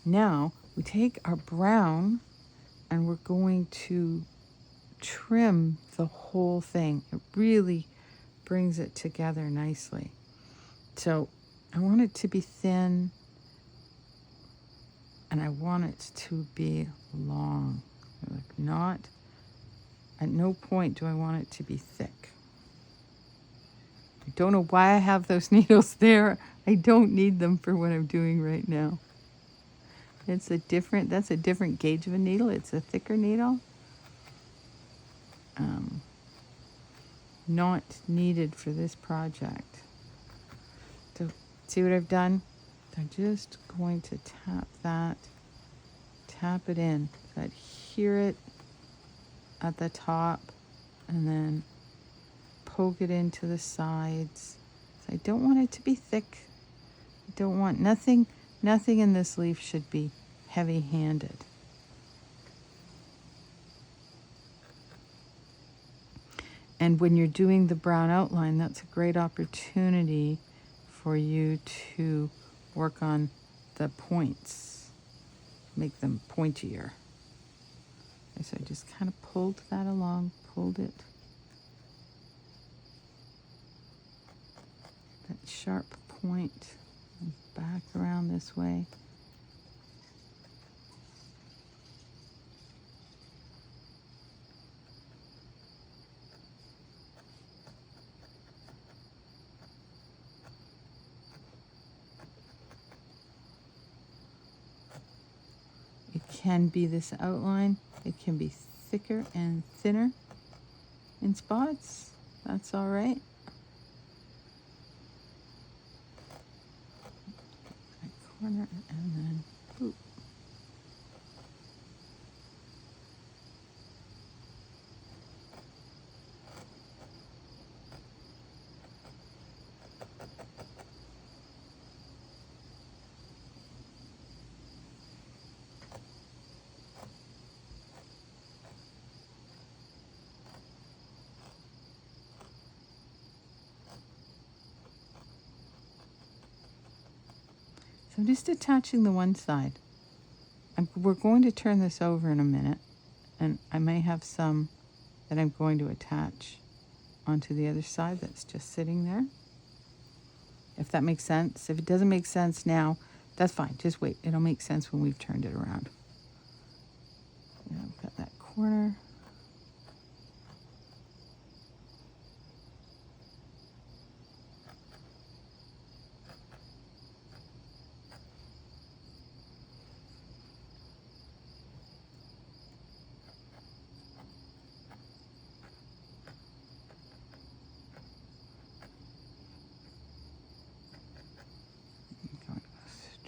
Now we take our brown and we're going to trim the whole thing. It really brings it together nicely. So I want it to be thin and I want it to be long. Like not, at no point do I want it to be thick. I don't know why I have those needles there. I don't need them for what I'm doing right now. That's a different gauge of a needle. It's a thicker needle. Not needed for this project. So see what I've done? I'm just going to tap it in. So I'd hear it at the top and then poke it into the sides. So I don't want it to be thick. I don't want nothing in this leaf should be heavy-handed. And when you're doing the brown outline, that's a great opportunity for you to work on the points, make them pointier. So I just kind of pulled that along, pulled it. That sharp point, and back around this way. It can be this outline. It can be thicker and thinner in spots. That's all right. That corner and then boop. So I'm just attaching the one side. We're going to turn this over in a minute, and I may have some that I'm going to attach onto the other side that's just sitting there. If that makes sense. If it doesn't make sense now, that's fine. Just wait. It'll make sense when we've turned it around. I've got that corner.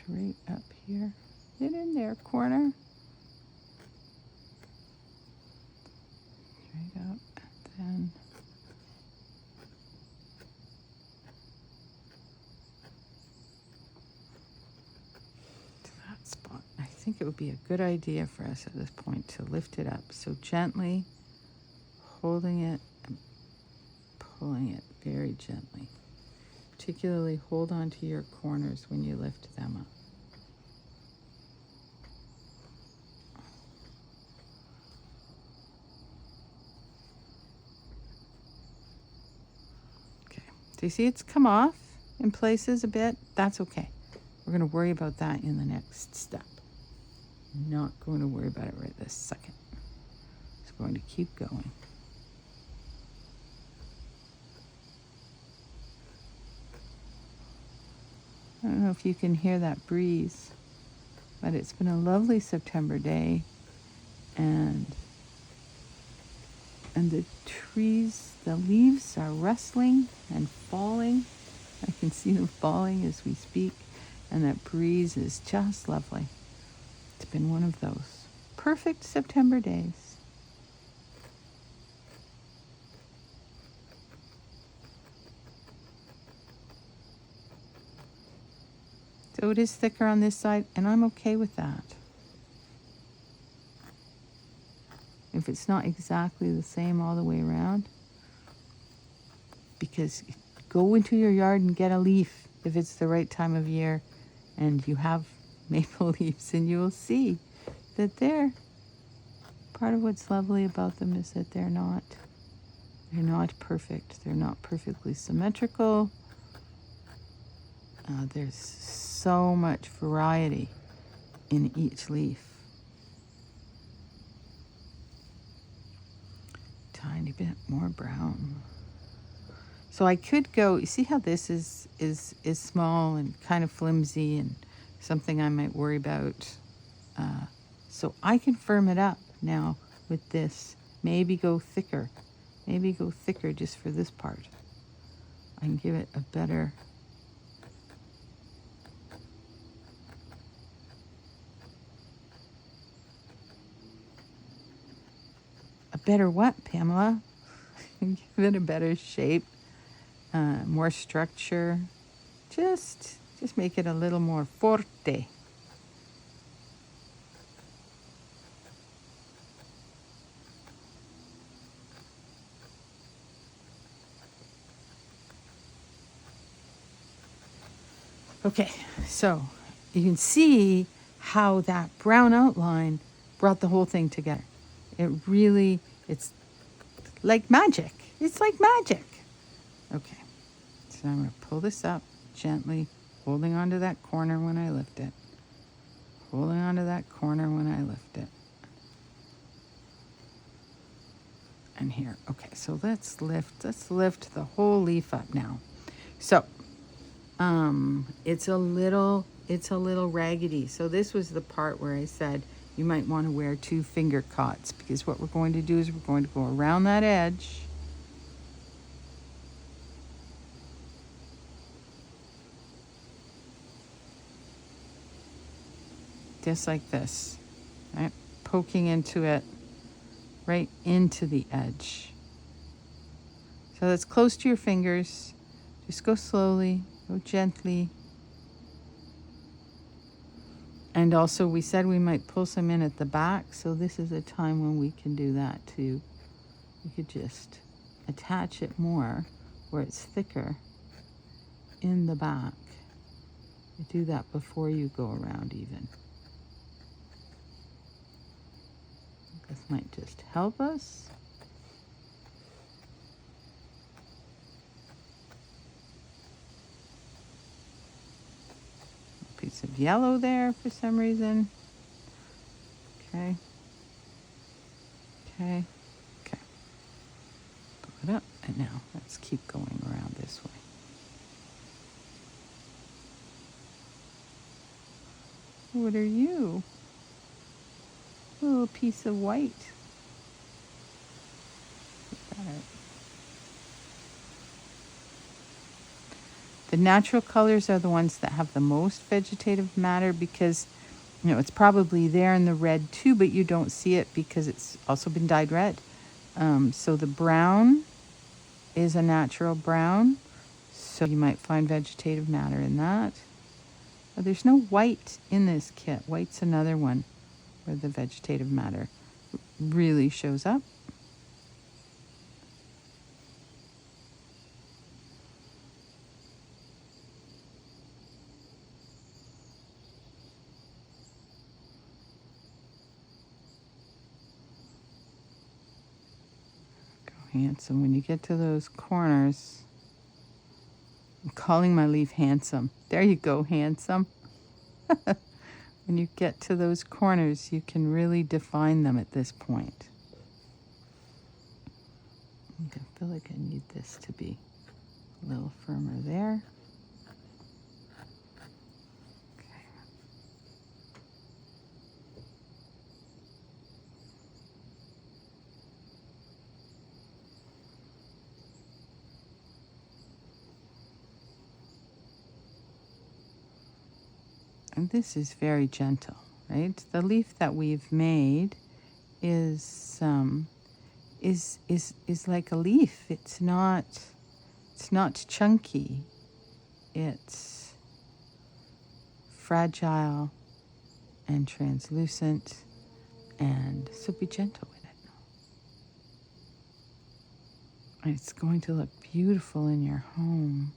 Straight up here. Get in there, corner. Straight up, and then to that spot. I think it would be a good idea for us at this point to lift it up. So gently holding it and pulling it very gently. Particularly hold on to your corners when you lift them up. Okay, so you see it's come off in places a bit. That's okay. We're going to worry about that in the next step. Not going to worry about it right this second. Just going to keep going. I don't know if you can hear that breeze, but it's been a lovely September day, and the trees, the leaves are rustling and falling. I can see them falling as we speak, and that breeze is just lovely. It's been one of those perfect September days. So it is thicker on this side, and I'm okay with that. If it's not exactly the same all the way around, because go into your yard and get a leaf if it's the right time of year and you have maple leaves, and you'll see that part of what's lovely about them is that they're not perfect. They're not perfectly symmetrical. There's so much variety in each leaf. Tiny bit more brown. So I could go, you see how this is small and kind of flimsy and something I might worry about. So I can firm it up now with this. Maybe go thicker just for this part. I can give it a better what, Pamela? Give it a better shape, more structure. Just make it a little more forte. Okay, so you can see how that brown outline brought the whole thing together. It's like magic. It's like magic. Okay, so I'm going to pull this up gently, holding onto that corner when I lift it. Holding onto that corner when I lift it. And here. Okay, so let's lift the whole leaf up now. So, it's a little raggedy. So this was the part where I said you might want to wear 2 finger cots, because what we're going to do is we're going to go around that edge. Just like this, right? Poking into it, right into the edge. So that's close to your fingers. Just go slowly, go gently. And also we said we might pull some in at the back, so this is a time when we can do that too. You could just attach it more where it's thicker in the back. You do that before you go around even. This might just help us. A piece of yellow there for some reason. Okay. Okay. Okay. Pull it up, and now let's keep going around this way. What are you? A little piece of white. The natural colors are the ones that have the most vegetative matter, because it's probably there in the red too, but you don't see it because it's also been dyed red. So the brown is a natural brown, so you might find vegetative matter in that. But there's no white in this kit. White's another one where the vegetative matter really shows up. Go handsome. When you get to those corners, I'm calling my leaf handsome. There you go, handsome. When you get to those corners, you can really define them at this point. I feel like I need this to be a little firmer there. Okay. And this is very gentle, right? The leaf that we've made is like a leaf. It's not chunky. It's fragile and translucent, and so be gentle with it. And it's going to look beautiful in your home.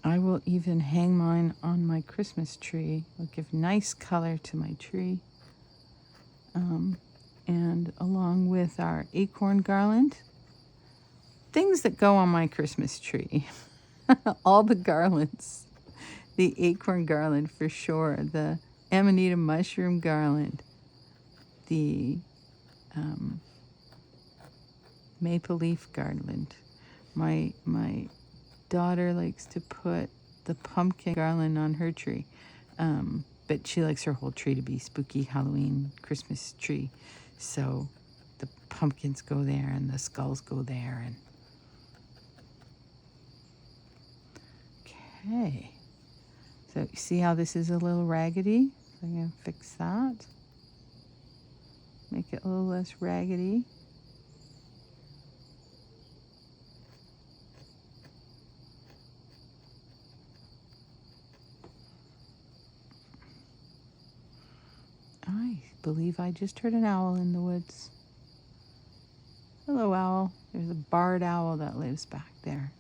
I will even hang mine on my Christmas tree. It'll give nice color to my tree. And along with our acorn garland, things that go on my Christmas tree. All the garlands. The acorn garland for sure. The amanita mushroom garland. The maple leaf garland. My daughter likes to put the pumpkin garland on her tree. But she likes her whole tree to be spooky Halloween Christmas tree. So the pumpkins go there and the skulls go there. And okay. So you see how this is a little raggedy? So I'm going to fix that. Make it a little less raggedy. I believe I just heard an owl in the woods. Hello, owl. There's a barred owl that lives back there.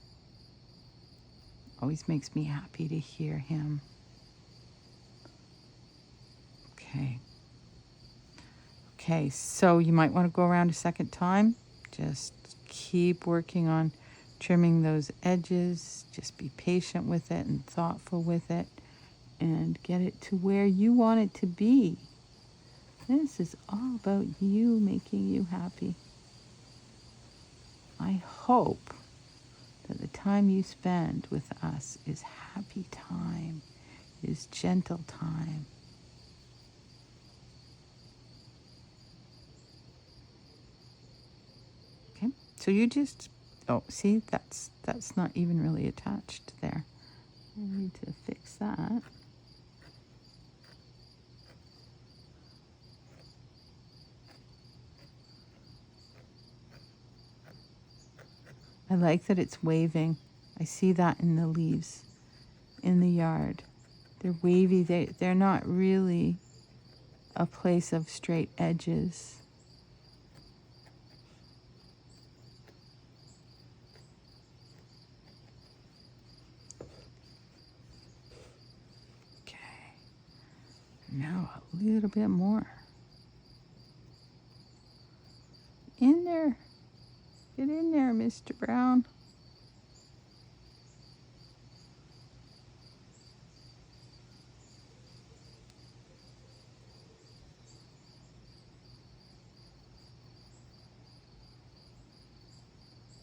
Always makes me happy to hear him. Okay. Okay, so you might want to go around a second time. Just keep working on trimming those edges. Just be patient with it and thoughtful with it and get it to where you want it to be. This is all about you, making you happy. I hope that the time you spend with us is happy time, is gentle time. Okay, so you just, oh, see, that's not even really attached there. I need to fix that. I like that it's waving. I see that in the leaves in the yard. They're wavy. They're not really a place of straight edges. Okay. Now a little bit more. In there. Get in there, Mr. Brown.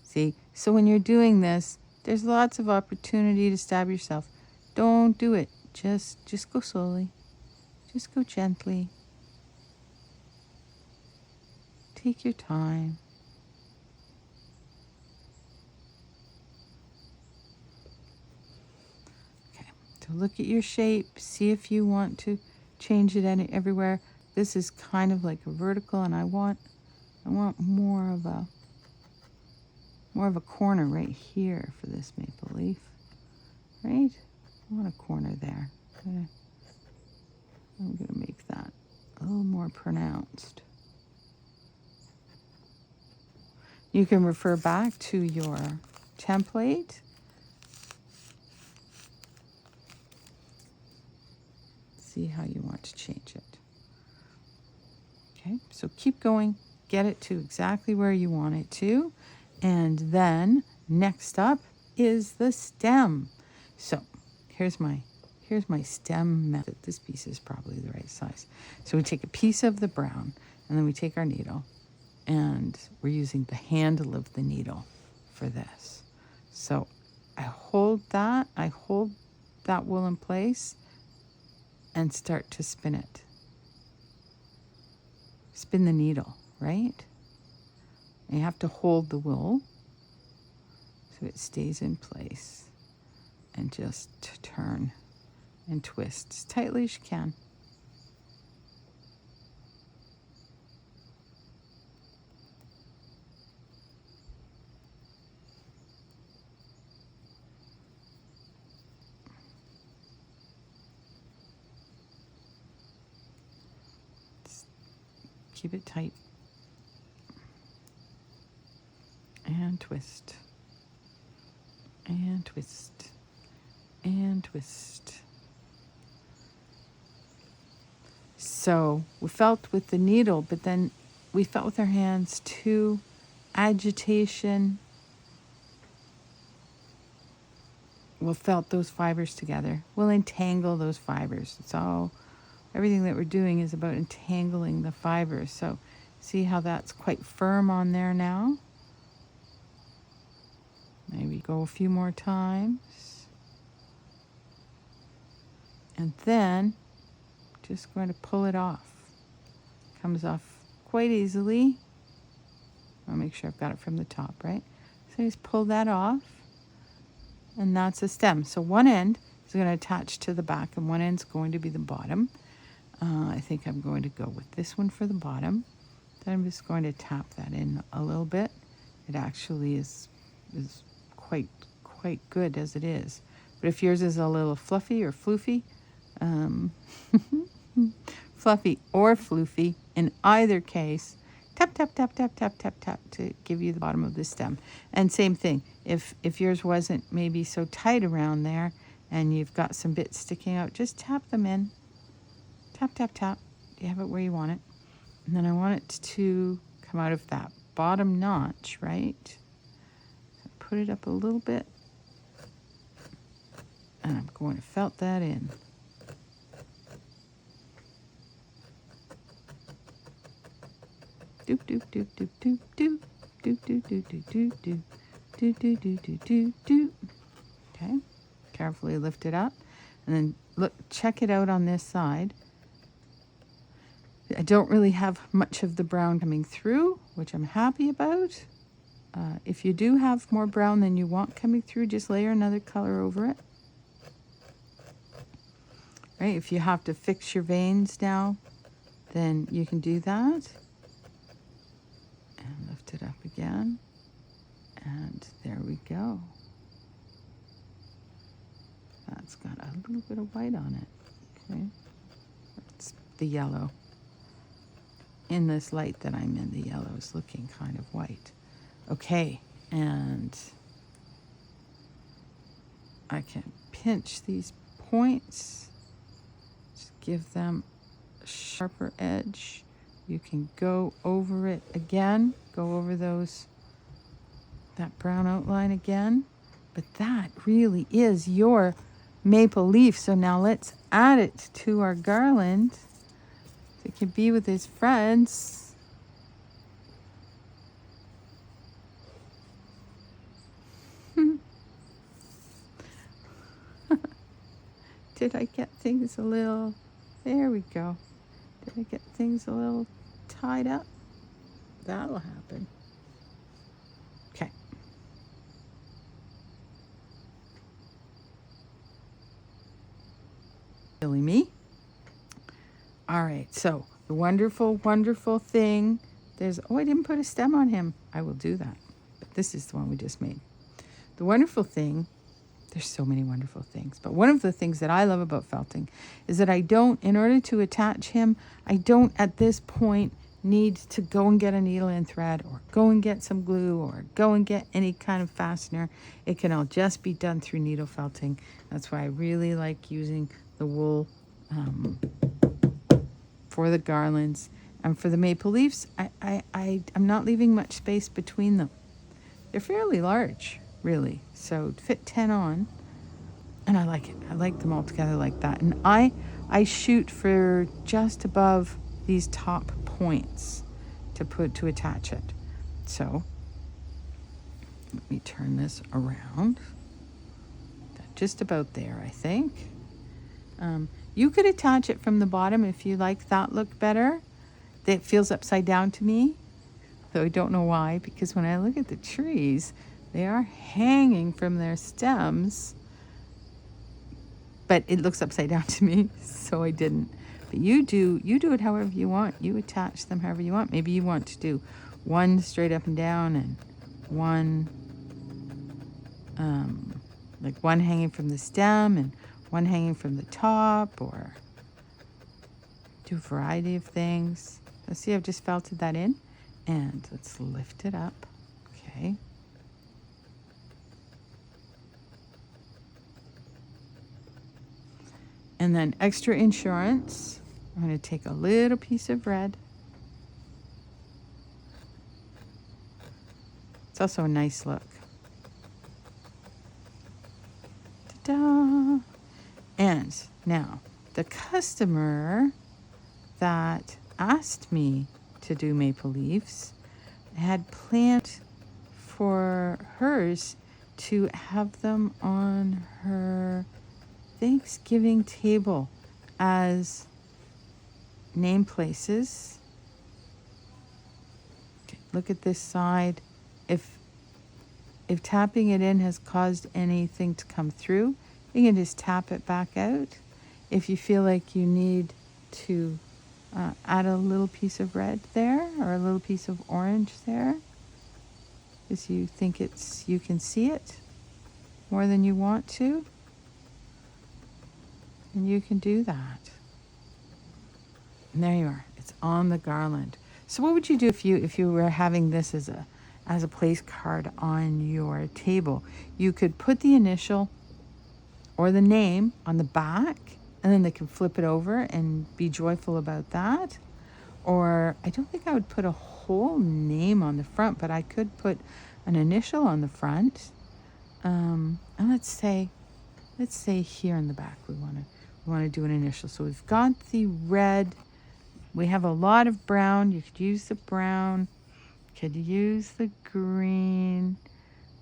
See, so when you're doing this, there's lots of opportunity to stab yourself. Don't do it. Just go slowly. Just go gently. Take your time. So look at your shape. See if you want to change it everywhere. This is kind of like a vertical, and I want more of a corner right here for this maple leaf. Right? I want a corner there. I'm gonna make that a little more pronounced. You can refer back to your template. See how you want to change it. Okay, so keep going, get it to exactly where you want it to. And then next up is the stem. So here's my stem method. This piece is probably the right size. So we take a piece of the brown and then we take our needle and we're using the handle of the needle for this. So I hold that wool in place and start to spin it. Spin the needle, right? And you have to hold the wool so it stays in place and just turn and twist as tightly as you can. Just keep it tight. And twist. And twist. and twist. So we felt with the needle, but then we felt with our hands too, agitation. We'll felt those fibers together. We'll entangle those fibers. It's all, everything that we're doing is about entangling the fibers. So see how that's quite firm on there now? Maybe go a few more times. And then just going to pull it off. Comes off quite easily. I'll make sure I've got it from the top, right? So just pull that off. And that's a stem. So one end is going to attach to the back and one end's going to be the bottom. I think I'm going to go with this one for the bottom. Then I'm just going to tap that in a little bit. It actually is quite good as it is. But if yours is a little fluffy or floofy, fluffy or floofy, in either case, tap, tap, tap, tap, tap, tap, tap to give you the bottom of the stem. And same thing, if yours wasn't maybe so tight around there and you've got some bits sticking out, just tap them in. Tap, tap, tap. You have it where you want it. And then I want it to come out of that bottom notch, right? So put it up a little bit. And I'm going to felt that in. Doop, doop, doop, doop, doop, doop. Doop, doop, doop, doop, doop, doop. Doop, doop, doop, doop, doop, doop. Okay. Carefully lift it up. And then look, check it out on this side. I don't really have much of the brown coming through, which I'm happy about. If you do have more brown than you want coming through, just layer another color over it. Right? If you have to fix your veins now, then you can do that. And lift it up again. And there we go. That's got a little bit of white on it. Okay. That's the yellow. In this light that I'm in, the yellow is looking kind of white. Okay, and I can pinch these points, just give them a sharper edge. You can go over it again, go over that brown outline again. But that really is your maple leaf. So now let's add it to our garland. It can be with his friends. Did I get things a little, there we go. Did I get things a little tied up? That'll happen. Okay. Silly me. All right, so the wonderful, wonderful thing, I didn't put a stem on him. I will do that. But this is the one we just made. The wonderful thing, there's so many wonderful things, but one of the things that I love about felting is that in order to attach him, I don't at this point need to go and get a needle and thread or go and get some glue or go and get any kind of fastener. It can all just be done through needle felting. That's why I really like using the wool for the garlands. And for the maple leaves, I'm not leaving much space between them. They're fairly large, really. So fit 10 on, and I like it. I like them all together like that. And I shoot for just above these top points to attach it. So let me turn this around. Just about there, I think. You could attach it from the bottom if you like that look better. It feels upside down to me, though I don't know why, because when I look at the trees, they are hanging from their stems, but it looks upside down to me, so I didn't. But you do it however you want. You attach them however you want. Maybe you want to do one straight up and down and one, like one hanging from the stem and one hanging from the top, or do a variety of things. Let's see, I've just felted that in, and let's lift it up. Okay. And then extra insurance. I'm going to take a little piece of red. It's also a nice look. Ta-da! And now, the customer that asked me to do maple leaves had planned for hers to have them on her Thanksgiving table as name places. Okay, look at this side. If tapping it in has caused anything to come through, you can just tap it back out. If you feel like you need to add a little piece of red there or a little piece of orange there, because you think you can see it more than you want to, and you can do that. And there you are. It's on the garland. So what would you do if you were having this as a place card on your table? You could put the initial or the name on the back, and then they can flip it over and be joyful about that. Or I don't think I would put a whole name on the front, but I could put an initial on the front. And let's say here in the back we want to do an initial. So we've got the red. We have a lot of brown. You could use the brown. Could use the green.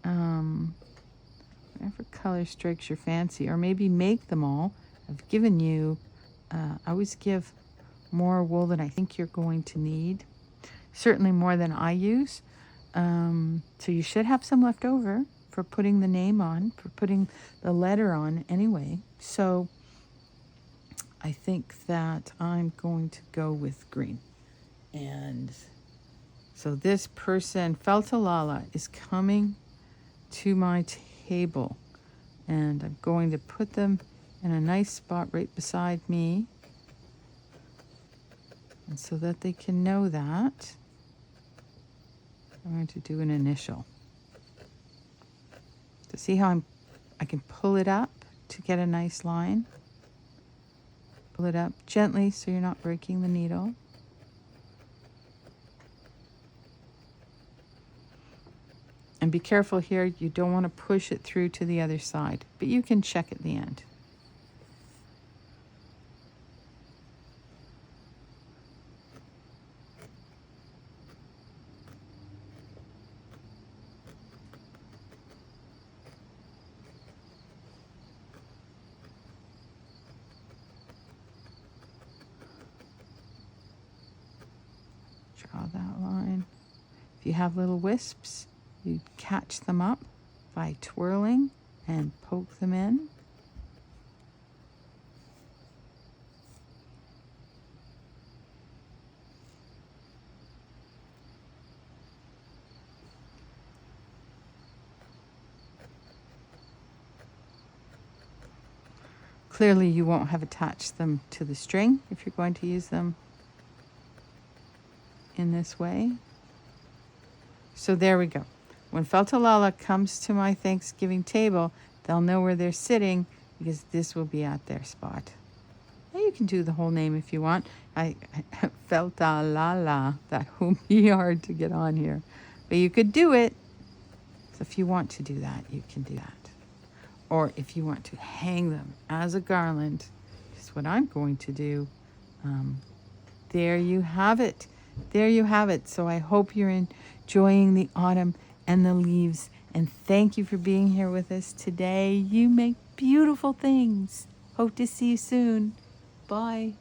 Whatever color strikes your fancy, or maybe make them all. I've given you. I always give more wool than I think you're going to need. Certainly more than I use. So you should have some left over for putting the name on, for putting the letter on anyway. So I think that I'm going to go with green. And so this person, Feltalala, is coming to my table. And I'm going to put them in a nice spot right beside me. And so that they can know that, I'm going to do an initial. To see how I can pull it up to get a nice line. Pull it up gently so you're not breaking the needle. And be careful here, you don't want to push it through to the other side, but you can check at the end. Draw that line. If you have little wisps, you catch them up by twirling and poke them in. Clearly you won't have attached them to the string if you're going to use them in this way. So there we go. When Feltalala comes to my Thanksgiving table, they'll know where they're sitting because this will be at their spot. Now you can do the whole name if you want. Feltalala, that will be hard to get on here. But you could do it. So if you want to do that, you can do that. Or if you want to hang them as a garland, which is what I'm going to do, there you have it. There you have it. So I hope you're enjoying the autumn and the leaves. And thank you for being here with us today. You make beautiful things. Hope to see you soon. Bye.